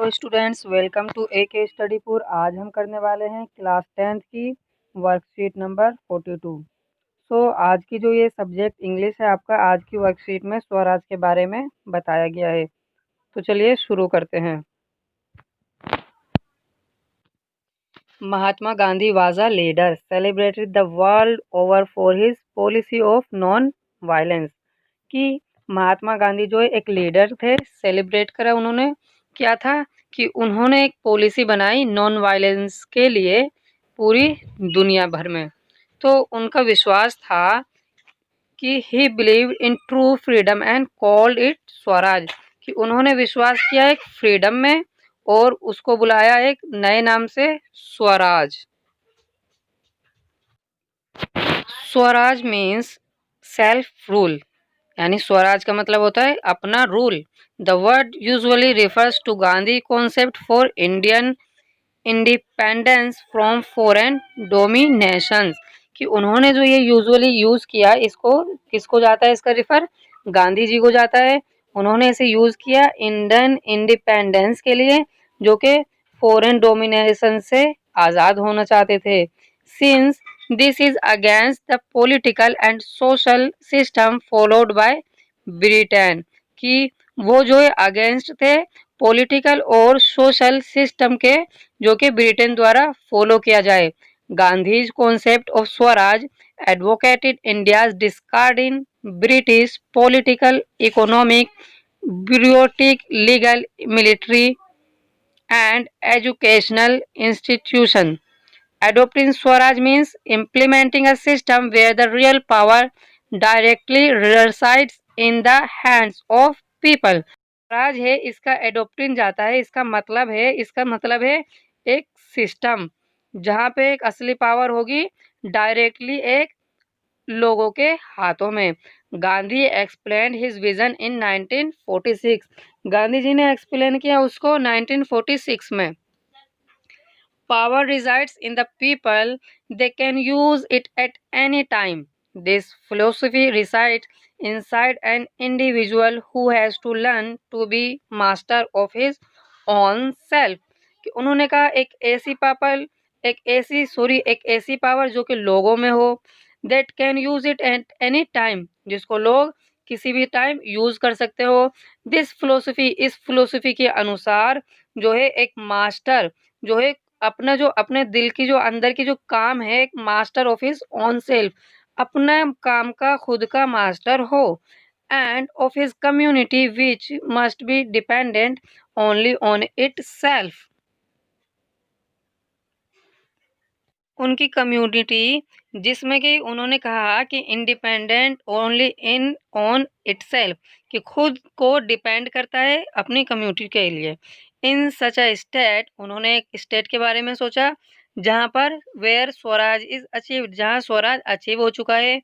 Hello students, welcome to AK स्टडीपुर। आज हम करने वाले हैं क्लास 10th की वर्कशीट नंबर 42। आज की जो ये सब्जेक्ट इंग्लिश है आपका, आज की वर्कशीट में स्वराज के बारे में बताया गया है। तो चलिए शुरू करते हैं। Mahatma Gandhi was a leader celebrated the world over for his policy of non violence. कि महात्मा गांधी जो है एक लीडर थे, सेलिब्रेट करा उन्होंने। क्या था कि उन्होंने एक पॉलिसी बनाई नॉन वायलेंस के लिए पूरी दुनिया भर में। तो उनका विश्वास था कि ही believe in true freedom and called it Swaraj. कि उन्होंने विश्वास किया एक फ्रीडम में और उसको बुलाया एक नए नाम से Swaraj. Swaraj means self rule, यानी स्वराज का मतलब होता है अपना rule. The word usually refers to Gandhi concept for Indian independence from foreign dominations. कि उन्होंने जो ये यूजुअली यूज किया, इसको किसको जाता है इसका रिफर? गांधी जी को जाता है। उन्होंने इसे यूज किया इंडियन इंडिपेंडेंस के लिए, जो कि फॉरेन डोमिनेशन से आज़ाद होना चाहते थे। Since this is against the political and social system followed by Britain. कि वो जो है अगेंस्ट थे पॉलिटिकल और सोशल सिस्टम के, जो कि ब्रिटेन द्वारा फॉलो किया जाए। Gandhi's concept of Swaraj advocated India's discard in British political, economic, bureaucratic, legal, military and educational institution. Adopting Swaraj means implementing a system where the real power directly resides in the hands of people. Swaraj है, इसका एडोप्टिन जाता है, इसका मतलब है एक system जहाँ पे एक असली पावर होगी डायरेक्टली एक लोगों के हाथों में। Gandhi explain his vision in 1946। Gandhi ji ने एक्सप्लेन किया उसको 1946 में। Power resides in the people, they can use it at any time. This philosophy resides inside an individual who has to learn to be master of his own self. कि उन्होंने कहा एक ऐसी power जो कि लोगों में हो, that can use it at any time, जिसको लोग किसी भी टाइम यूज कर सकते हो। इस फिलोसफी के अनुसार जो है एक मास्टर जो है अपने दिल की जो अंदर की जो काम है, एक master of his own self, अपना काम का खुद का मास्टर हो। End of his community which must be dependent only on it self. उनकी कम्युनिटी जिसमें कि उन्होंने कहा कि independent only in on itself, कि खुद को डिपेंड करता है अपनी कम्युनिटी के लिए। इन सच अ स्टेट, उन्होंने एक स्टेट के बारे में सोचा जहाँ पर वेयर स्वराज इज अचीव, जहाँ स्वराज अचीव हो चुका है।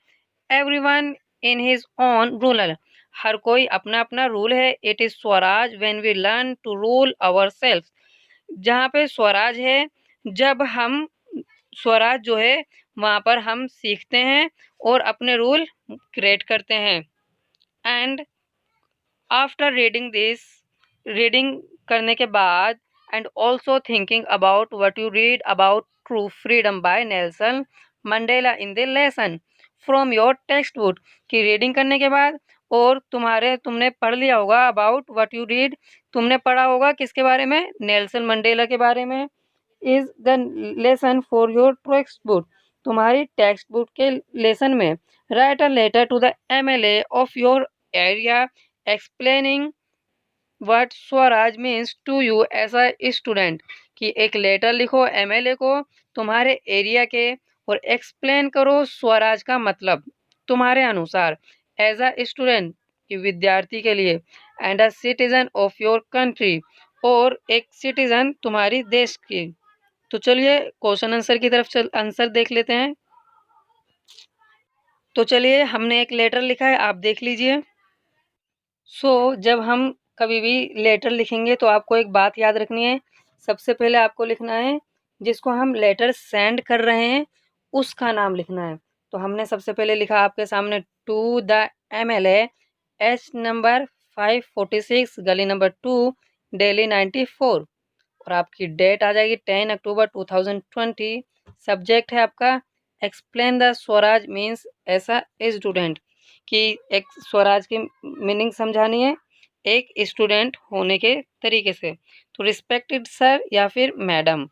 Everyone in his own ruler, हर कोई अपना अपना रूल है। It is Swaraj when we learn to rule ourselves, जहाँ पे स्वराज है जब हम स्वराज जो है वहाँ पर हम सीखते हैं और अपने रूल क्रिएट करते हैं। एंड आफ्टर रीडिंग करने के बाद and also thinking about what you read about true freedom bye Nelson Mandela in the lesson from your text book. की रीडिंग करने के बाद और तुमने पढ़ लिया होगा अबाउट व्हाट यू रीड, तुमने पढ़ा होगा किसके बारे में? नेल्सन मंडेला के बारे में। Is the lesson for your textbook, तुम्हारी टेक्स्ट बुक के लेसन में। Write a letter to the MLA of your area explaining what Swaraj means to you as a student. कि एक लेटर लिखो MLA को तुम्हारे एरिया के और एक्सप्लेन करो स्वराज का मतलब तुम्हारे अनुसार एज अ स्टूडेंट, कि विद्यार्थी के लिए। And a citizen of your country, और एक सिटीजन तुम्हारी देश की। तो चलिए क्वेश्चन आंसर की तरफ आंसर देख लेते हैं। तो चलिए हमने एक लेटर लिखा है, आप देख लीजिए। जब हम कभी भी लेटर लिखेंगे तो आपको एक बात याद रखनी है। सबसे पहले आपको लिखना है जिसको हम लेटर सेंड कर रहे हैं उसका नाम लिखना है। तो हमने सबसे पहले लिखा आपके सामने to the MLA, H number 546, गली नंबर 2, दिल्ली 94। और आपकी डेट आ जाएगी 10 अक्टूबर 2020। सब्जेक्ट है आपका एक्सप्लेन द स्वराज मीन्स ऐसा स्टूडेंट, कि एक स्वराज की मीनिंग समझानी है एक स्टूडेंट होने के तरीके से। तो रिस्पेक्टेड सर या फिर madam,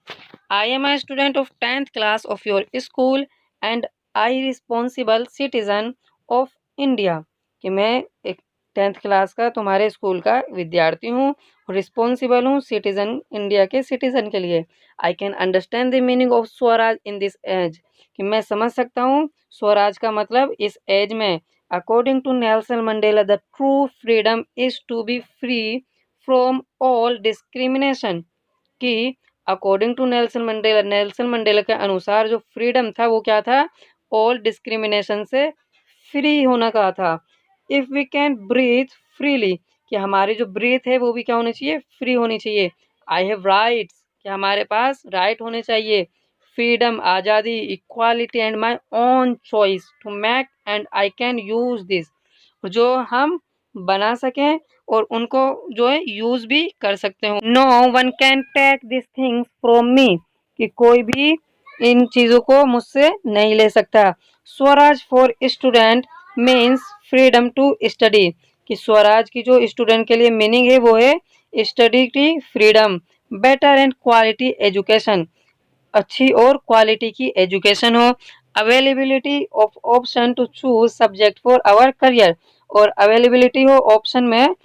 I am a student of 10th class of your school and I responsible citizen of India, कि मैं एक 10th क्लास का तुम्हारे स्कूल का विद्यार्थी हूँ, रिस्पॉन्सिबल हूँ सिटीजन, इंडिया के सिटीजन के लिए। I can understand the meaning of Swaraj in this age, कि मैं समझ सकता हूँ स्वराज का मतलब इस एज में। According to Nelson Mandela the true freedom is to be free from all discrimination, कि अकॉर्डिंग टू नेल्सन मंडेला के अनुसार जो फ्रीडम था वो क्या था, ऑल डिस्क्रिमिनेशन से फ्री होना कहा था। If we can breathe freely, कि हमारी जो ब्रीथ है वो भी क्या होनी चाहिए, फ्री होनी चाहिए। आई हैव राइट्स, कि हमारे पास राइट होने चाहिए। फ्रीडम आज़ादी, equality and my own choice to make and I can use this, जो हम बना सकें और उनको जो है यूज भी कर सकते हो। No one can take this things from me, कि कोई भी इन चीज़ों को मुझसे नहीं ले सकता। Swaraj for student means freedom to study, कि स्वराज की जो स्टूडेंट के लिए मीनिंग है वो है स्टडी की freedom. Better and quality education, अच्छी और क्वालिटी की एजुकेशन हो। Availability of option to choose subject for our career, और अवेलेबिलिटी हो ऑप्शन में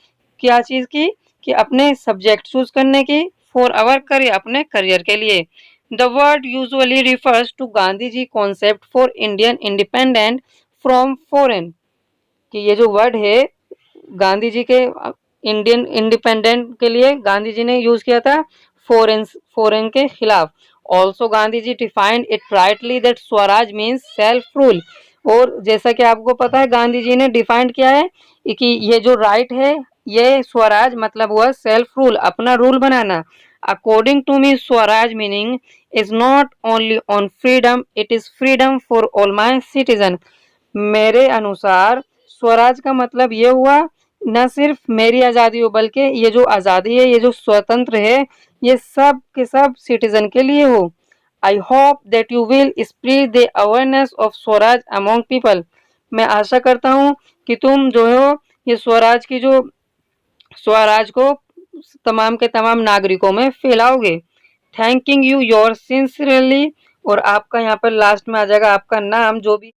क्या चीज़ की, कि अपने सब्जेक्ट चूज करने की, फॉर आवर करियर अपने करियर के लिए। The word usually refers to Gandhi ji concept for Indian independent from foreign, कि ये जो वर्ड है गांधी जी के इंडियन इंडिपेंडेंट के लिए गांधी जी ने यूज किया था फॉरेन के खिलाफ। Also Gandhi ji defined it rightly that Swaraj means self rule, और जैसा कि आपको पता है गांधी जी ने डिफाइंड किया है कि ये जो राइट है, ये स्वराज मतलब हुआ सेल्फ रूल, अपना रूल बनाना। According to me Swaraj meaning is not only on freedom, it is freedom for all my citizen. मेरे अनुसार स्वराज का मतलब ये हुआ न सिर्फ मेरी आज़ादी हो, बल्कि ये जो आज़ादी है, ये जो स्वतंत्र है, ये सब के सब सिटीजन के लिए हो। I hope that you will spread the awareness of Swaraj among people, मैं आशा करता हूँ कि तुम जो हो ये स्वराज को तमाम के तमाम नागरिकों में फैलाओगे। थैंकिंग यू योर सिंसियरली, और आपका यहाँ पर लास्ट में आ जाएगा आपका नाम, जो भी